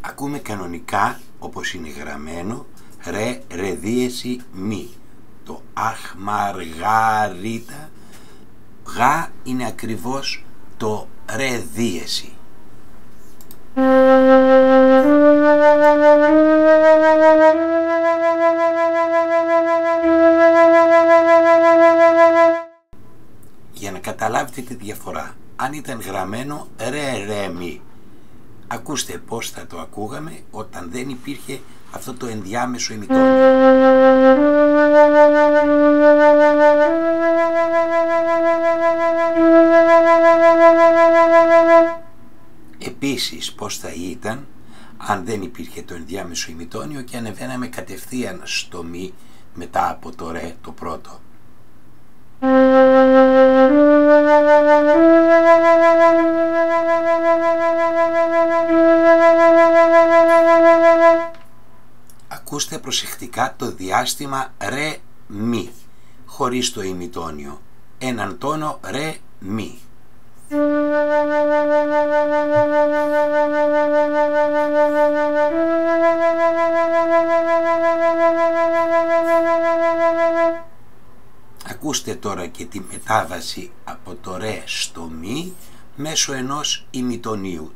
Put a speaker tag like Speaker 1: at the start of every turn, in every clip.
Speaker 1: Ακούμε κανονικά, όπως είναι γραμμένο, ρε, ρε δίεση, μη. Το αχ, μαργαρίτα, γα είναι ακριβώς το ρε δίεση. Για να καταλάβετε τη διαφορά, αν ήταν γραμμένο ρε ρε μη, ακούστε πώς θα το ακούγαμε όταν δεν υπήρχε αυτό το ενδιάμεσο ημιτόνιο. Επίσης πώς θα ήταν αν δεν υπήρχε το ενδιάμεσο ημιτόνιο και ανεβαίναμε κατευθείαν στο μη μετά από το ρε το πρώτο. Ακούστε προσεκτικά το διάστημα ρε μη χωρίς το ημιτόνιο, έναν τόνο ρε μη. Ακούστε τώρα και τη μετάβαση από το ρε στο μη μέσω ενός ημιτονίου,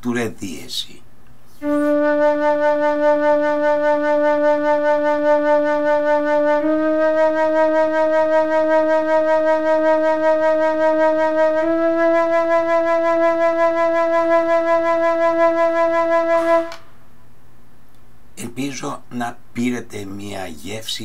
Speaker 1: του ρε δίεση. Ελπίζω να πήρετε μία γεύση